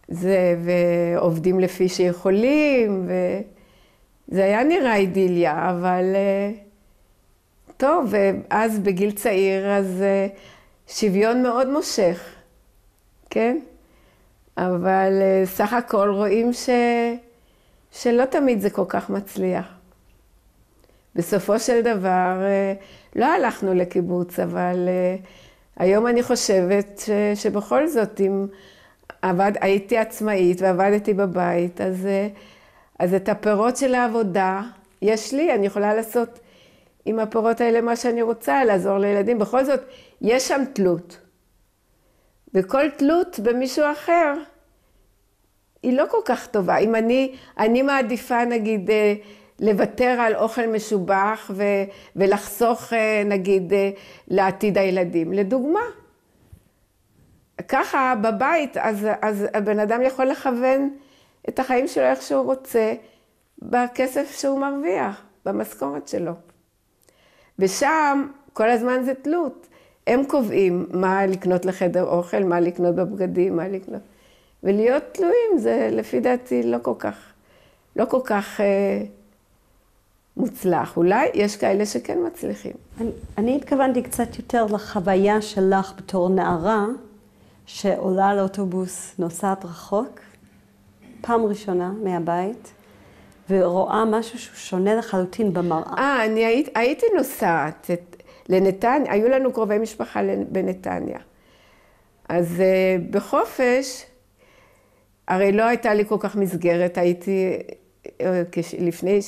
ועובדים לפי שיכולים, וזה היה נראה אידיליה, אבל טוב, ואז בגיל צעיר, אז שוויון מאוד מושך, כן? אבל סך הכל רואים שלא תמיד זה כל כך מצליח. בסופו של דבר לא הלכנו לקיבוץ, אבל היום אני חושבת שבכל זאת, אם הייתי עצמאית ועבדתי בבית, אז את הפירות של העבודה יש לי, אני יכולה לעשות עם הפירות האלה מה שאני רוצה, לעזור לילדים. בכל זאת, יש שם תלות. וכל תלות במישהו אחר, היא לא כל כך טובה. אם אני מעדיפה, נגיד, לוותר על אוכל משובח ולחסוך, נגיד, לעתיד הילדים. לדוגמה, ככה בבית, אז הבן אדם יכול לכוון את החיים שלו איך שהוא רוצה, בכסף שהוא מרוויח, במשכורת שלו. ושם כל הזמן זה תלות. הם קובעים מה לקנות לחדר אוכל, מה לקנות בבגדים, מה לקנות. ולהיות תלויים זה לפי דעתי לא כל כך מוצלח. אולי יש כאלה שכן מצליחים. אני התכוונתי קצת יותר לחוויה שלך בתור נערה, שעולה על אוטובוס, נוסעת רחוק, פעם ראשונה מהבית, ורואה משהו שהוא שונה לחלוטין במראה. אני הייתי נוסעת לנתניה, היו לנו קרובי משפחה בנתניה. אז בחופש, הרי לא הייתה לי כל כך מסגרת, הייתי לפני,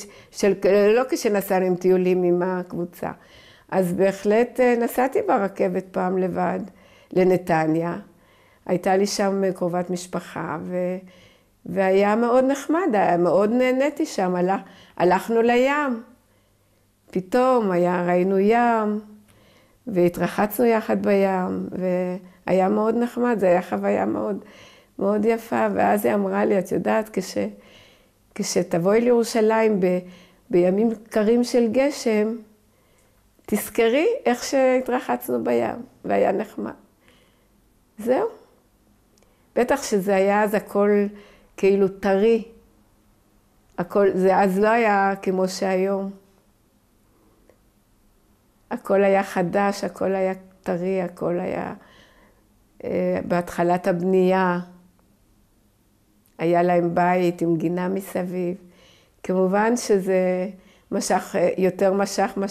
לא כשנסענו עם טיולים עם הקבוצה. אז בהחלט נסעתי ברכבת פעם לבד לנתניה. הייתה לי שם קרובת משפחה, והיה מאוד נחמד, מאוד נהניתי שם, הלכנו לים. פתאום ראינו ים, והתרחצנו יחד בים, והיה מאוד נחמד, זו הייתה חוויה מאוד, מאוד יפה. ואז היא אמרה לי, את יודעת, כשתבואי לירושלים בימים קרים של גשם, תזכרי איך שהתרחצנו בים, והיה נחמד. זהו. בטח שזה היה אז הכל כאילו טרי. זה אז לא היה כמו שהיום. הכל היה חדש, הכל היה טרי, הכל היה בהתחלת הבנייה. היה להם בית עם גינה מסביב. כמובן שזה יותר משך מה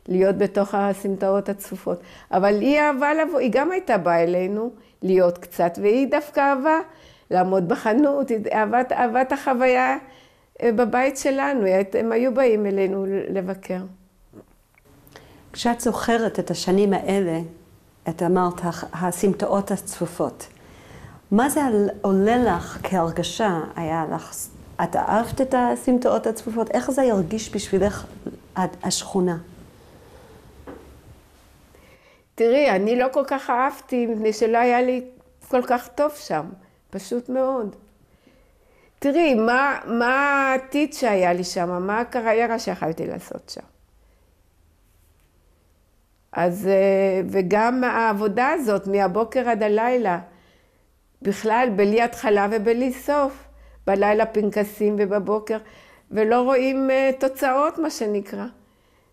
להיות בתוך הסמטאות הצפופות. אבל היא אהבה לבוא, היא גם הייתה באה אלינו להיות קצת, והיא דווקא אהבה לעמוד בחנות, היא אהבה את החוויה בבית שלנו, הם היו באים אלינו לבקר. כשאת זוכרת את השנים האלה, את אמרת הסמטאות הצפופות, מה זה עולה לך כהרגשה? היה לך, את אהבת את הסמטאות הצפופות? איך זה ירגיש בשבילך השכונה? תראי, אני לא כל כך אהבתי, מפני שלא היה לי כל כך טוב שם, פשוט מאוד. תראי, מה העתיד שהיה לי שם, מה הקריירה שיכולתי לעשות שם. אז, וגם העבודה הזאת, מהבוקר עד הלילה, בכלל בלי התחלה ובלי סוף, בלילה פנקסים ובבוקר, ולא רואים תוצאות, מה שנקרא.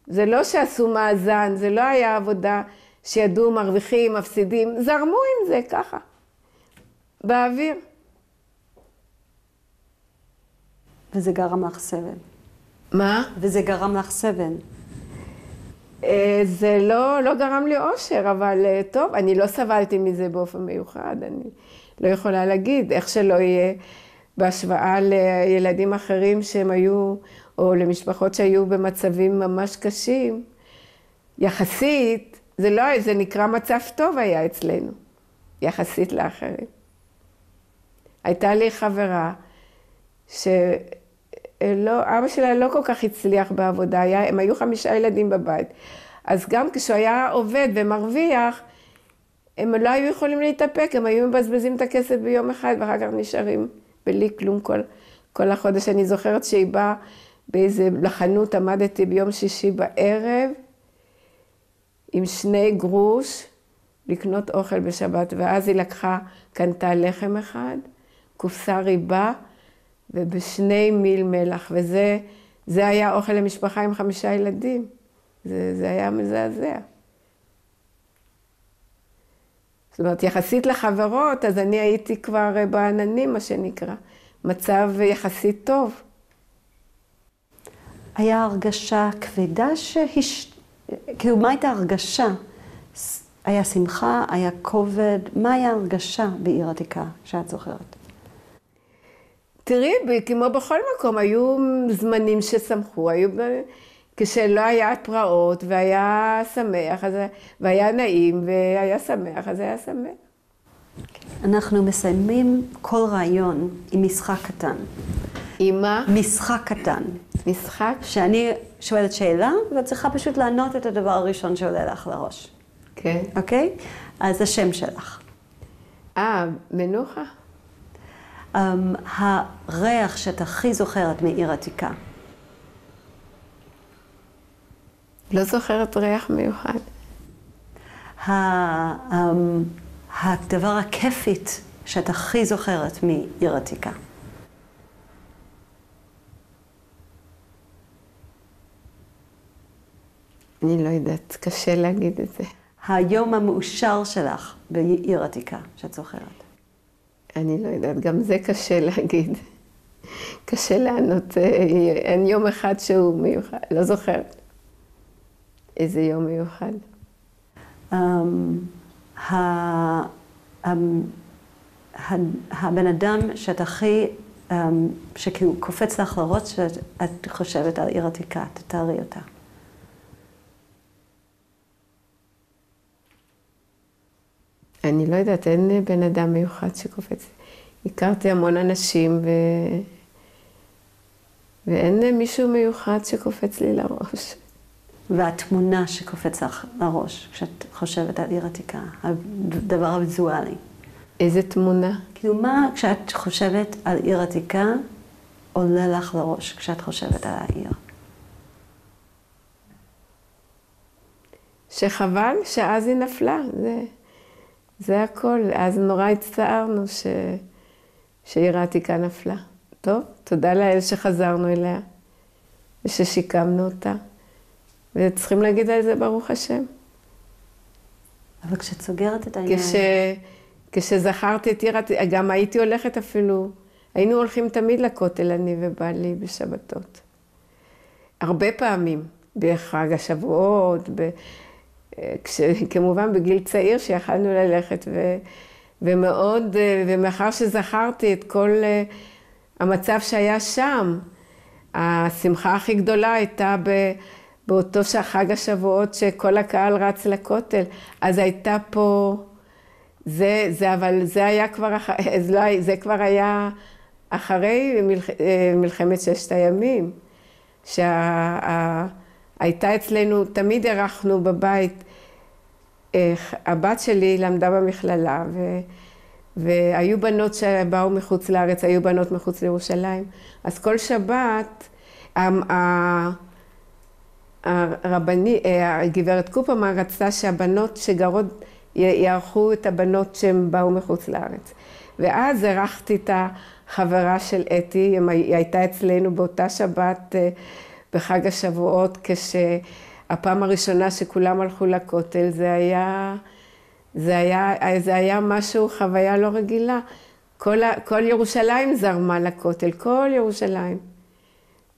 זה לא שעשו מאזן, זה לא היה עבודה שידעו מרוויחים, מפסידים, זרמו עם זה ככה, באוויר. וזה גרם לך סבל. מה? וזה גרם לך סבל. זה לא גרם לי אושר, אבל טוב, אני לא סבלתי מזה באופן מיוחד, אני לא יכולה להגיד, איך שלא יהיה בהשוואה לילדים אחרים שהם היו, או למשפחות שהיו במצבים ממש קשים, יחסית, זה נקרא מצב טוב היה אצלנו, יחסית לאחרים. הייתה לי חברה אבא שלה לא כל כך הצליח בעבודה, הם היו 5 ילדים בבית. אז גם כשהוא היה עובד ומרוויח, הם לא היו יכולים להתאפק, הם היו מבזבזים את הכסף ביום אחד, ואחר כך נשארים בלי כלום כל החודש. אני זוכרת שהיא באה באיזה לחנות, עמדתי ביום שישי בערב, עם 2 גרוש, לקנות אוכל בשבת, ואז היא קנתה לחם אחד, קופסה ריבה, וב2 מיל מלח, וזה היה אוכל למשפחה עם 5 ילדים. זה היה מזעזע. זאת אומרת, יחסית לחברות, אז אני הייתי כבר בעננים, מה שנקרא. מצב יחסית טוב. היה הרגשה כבדה כאילו, מה הייתה הרגשה? היה שמחה, היה כובד, מה היה הרגשה בעיר עתיקה שאת זוכרת? תראי, כמו בכל מקום, היו זמנים ששמחו, כשלא היה פרעות והיה שמח, והיה נעים והיה שמח, אז היה שמח. אנחנו מסיימים כל רעיון עם משחק קטן. עם מה? משחק קטן. משחק? שאני שואלת שאלה, ואת צריכה פשוט לענות את הדבר הראשון שעולה לך לראש. כן. אוקיי? אז השם שלך. מנוחה. הריח שאת הכי זוכרת מעיר עתיקה. לא זוכרת ריח מיוחד. הדבר הכיפית שאת הכי זוכרת מעיר עתיקה. אני לא יודעת, קשה להגיד את זה. היום המאושר שלך בעיר עתיקה, שאת זוכרת. אני לא יודעת, גם זה קשה להגיד. קשה לענות, אין יום אחד שהוא מיוחד, לא זוכרת. איזה יום מיוחד. הבן אדם שאת הכי, שכאילו קופץ לך לראש, שאת חושבת על עיר עתיקה, תתארי אותה. אני לא יודעת, אין בן אדם מיוחד שקופץ. הכרתי המון אנשים ואין מישהו מיוחד שקופץ לי לראש. והתמונה שקופץ לך לראש כשאת חושבת על עיר עתיקה, הדבר הוויזואלי. איזה תמונה? כאילו מה כשאת חושבת על עיר עתיקה עולה לך לראש כשאת חושבת על העיר? שחבל שאז היא נפלה, זה הכל. אז נורא הצטערנו שעיר העתיקה נפלה. טוב, תודה לאל שחזרנו אליה וששיקמנו אותה. וצריכים להגיד על זה ברוך השם. אבל כשאת סוגרת את העניין... כשזכרתי את עיר עתיקה, גם הייתי הולכת אפילו, היינו הולכים תמיד לכותל, אני ובעלי, בשבתות. הרבה פעמים, בחג השבועות, כמובן בגיל צעיר שיכלנו ללכת, ומאוד, ומאחר שזכרתי את כל המצב שהיה שם, השמחה הכי גדולה הייתה באותו חג השבועות שכל הקהל רץ לכותל, אז הייתה פה, אבל זה היה כבר, זה כבר היה אחרי מלחמת ששת הימים, שהייתה אצלנו, תמיד ערכנו בבית, הבת שלי למדה במכללה, והיו בנות שבאו מחוץ לארץ, היו בנות מחוץ לירושלים, אז כל שבת, הגברת קופרמן רצתה שהבנות שגרות יערכו את הבנות שהן באו מחוץ לארץ. ואז ערכתי את החברה של אתי, היא הייתה אצלנו באותה שבת בחג השבועות, כשהפעם הראשונה שכולם הלכו לכותל, זה היה משהו, חוויה לא רגילה. כל ירושלים זרמה לכותל, כל ירושלים.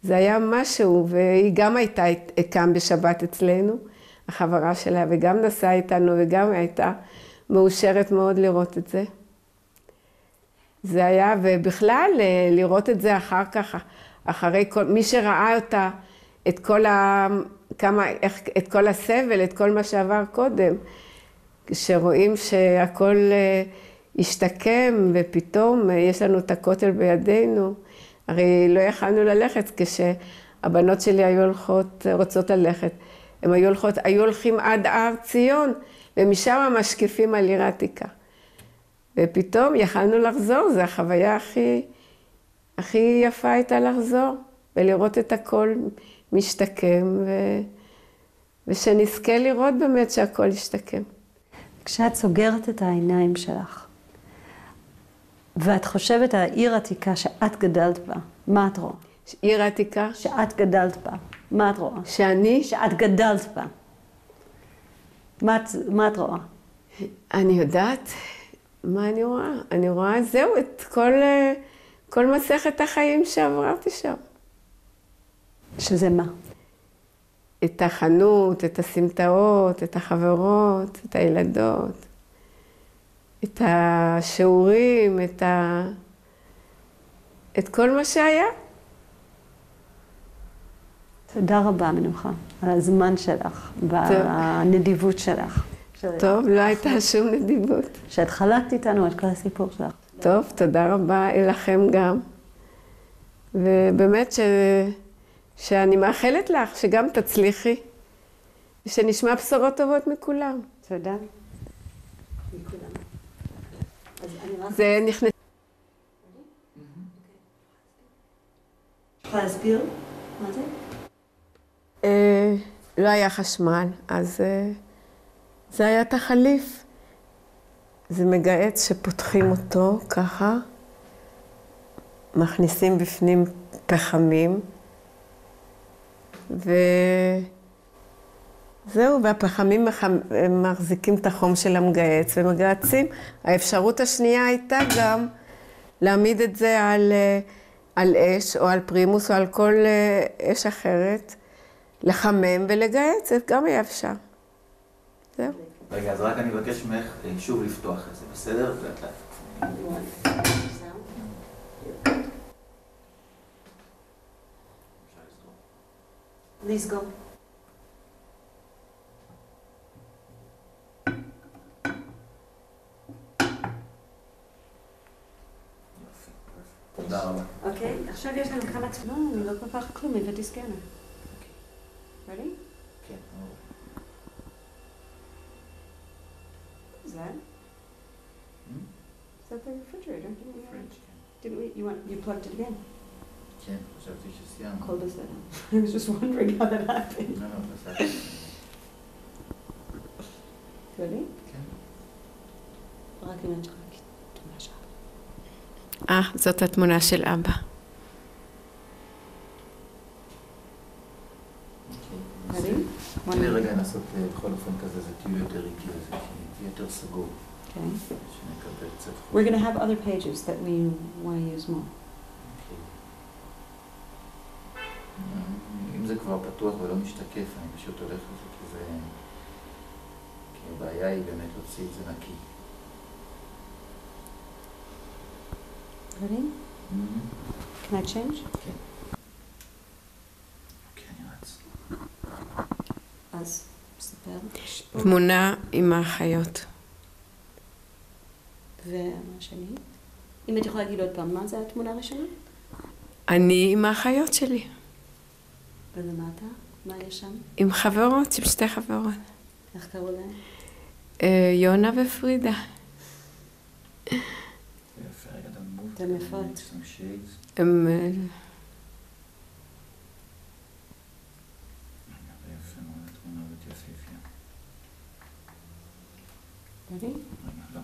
זה היה משהו, והיא גם הייתה כאן בשבת אצלנו, החברה שלה, וגם נסעה איתנו, וגם הייתה מאושרת מאוד לראות את זה. זה היה, ובכלל, לראות את זה אחר כך, אחרי מי שראה אותה, את כל הסבל, את כל מה שעבר קודם, כשרואים שהכל השתקם, ופתאום יש לנו את הכותל בידינו, הרי לא יכלנו ללכת כשהבנות שלי היו רוצות ללכת. הם היו הולכים עד הר ציון, ומשם משקיפים על עיר העתיקה. ופתאום יכלנו לחזור, זו החוויה הכי יפה הייתה לחזור, ולראות את הכל משתקם, ושנזכה לראות באמת שהכל ישתקם. כשאת סוגרת את העיניים שלך, ואת חושבת על העיר העתיקה שאת גדלת בה, מה את רואה? עיר העתיקה? שאת גדלת בה, מה את רואה? שאני? שאת גדלת בה. מה את רואה? אני יודעת מה אני רואה. אני רואה זהו, את כל מסכת החיים שעברתי שם. שזה מה? את החנות, את הסמטאות, את החברות, את הילדות, את השיעורים, את כל מה שהיה. תודה רבה מנוחה, על הזמן שלך והנדיבות שלך. טוב, לא הייתה שום נדיבות. שאת חלקת איתנו את כל הסיפור שלך. טוב, תודה רבה לכם גם. ובאמת שאני מאחלת לך שגם תצליחי, ושנשמע בשורות טובות מכולם. תודה. מכולם. זה נכנס... יכולה להסביר מה זה? לא היה חשמל, אז זה היה תחליף. זה מגהץ שפותחים אותו ככה, מכניסים בפנים פחמים, וזהו, והפחמים מחזיקים את החום של המגהץ ומגהצים. האפשרות השנייה הייתה גם להעמיד את זה על אש או על פרימוס או על כל אש אחרת, לחמם ולגהץ, זה גם היה אפשר. זהו. רגע, אז רק אני מבקש ממך שוב לפתוח את זה, בסדר? לסגור. תודה רבה. אוקיי, עכשיו יש לנו כמה תמונות, אני לא כל כך כלום, הבאתי סקנר. Ready? כן. Is that? Is that the refrigerator? Didn't we? You plugged it again? כן, חשבתי שסיימנו. Cold as that. I was just wondering how that happened. לא, בסדר. Ready? כן. רק אם יש לך תמונה שלך. זאת התמונה של אבא. תני לי רגע לנסות בכל אופן כזה, זה תהיו יותר איטי, זה תהיה יותר סגור. Okay. שנקבל קצת חוץ. We're going to have other pages that we want to use more. אם זה כבר פתוח ולא משתקף, אני פשוט הולך לזה, כי הבעיה היא באמת להוציא את זה נקי. Ready? Can I change? כן. אוקיי, אני רץ. אז, ספר. תמונה עם האחיות. ומה שני? אם את יכולה להגיד עוד פעם, מה זה התמונה הראשונה? אני עם האחיות שלי. ולמטה? מה יש שם? עם חברות, עם שתי חברות. איך קראו להם? יונה ופרידה. יפה, רגע, דמות. אתם יפות. some shades. הם... יפה מאוד, התמונה הזאת יפהפייה. Ready? רגע, לא.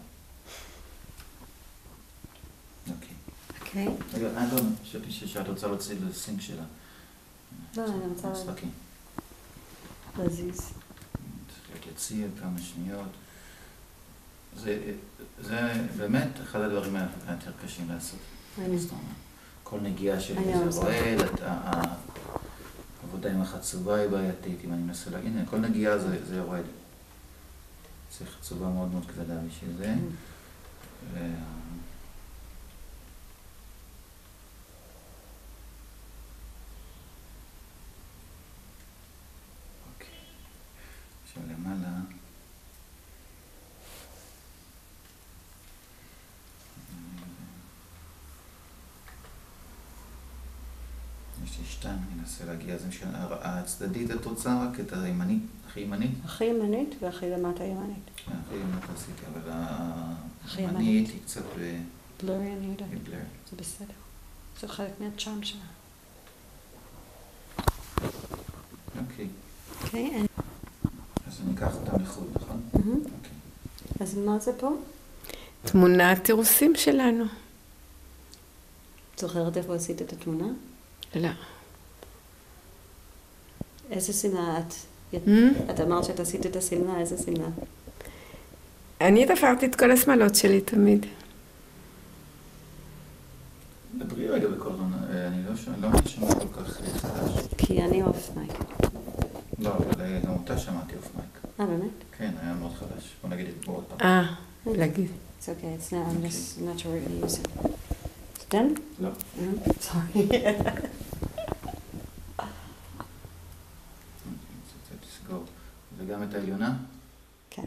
אוקיי. אוקיי. רגע, לא, חשבתי שאת רוצה להוציא לסינק שלה. לא, אני רוצה משחקים. להזיז. צריך להיות יציב כמה שניות. זה באמת אחד הדברים היותר קשים לעשות. כל נגיעה שלי זה רועד, העבודה עם החצובה היא בעייתית, אם אני מנסה להגיד, הנה, כל נגיעה זה רועד. צריך חצובה מאוד מאוד כבדה בשביל זה. אוקיי. עכשיו למעלה. יש לי שתיים, אני אנסה להגיע, אז הצדדית את רוצה רק את הימנית, הכי ימנית? הכי ימנית והכי למטה ימנית. הכי ימנית עשיתי, אבל הימנית היא קצת בלורי אני יודעת. בלר. זה בסדר. זה חלק מהצ'ארם שלה. אוקיי. אוקיי. אז אני אקח אותה לחוד, נכון? אוקיי. אז מה זה פה? תמונת תירוסים שלנו. זוכרת איפה עשית את התמונה? לא. איזה שמלה את? את אמרת שאת עשית את השמלה, איזה שמלה? אני תפרתי את כל השמלות שלי תמיד. דברי רגע בכל זמן, אני לא שומע כל כך חדש. כי אני אוף מייק. לא, אבל גם אותה שמעתי אוף מייק. באמת? כן, היה מאוד חדש. בוא נגיד את עוד פעם. להגיד. It's okay, it's not, I'm just not sure we're gonna use it. It's done? לא. Sorry. תסגור. וגם את העליונה? כן.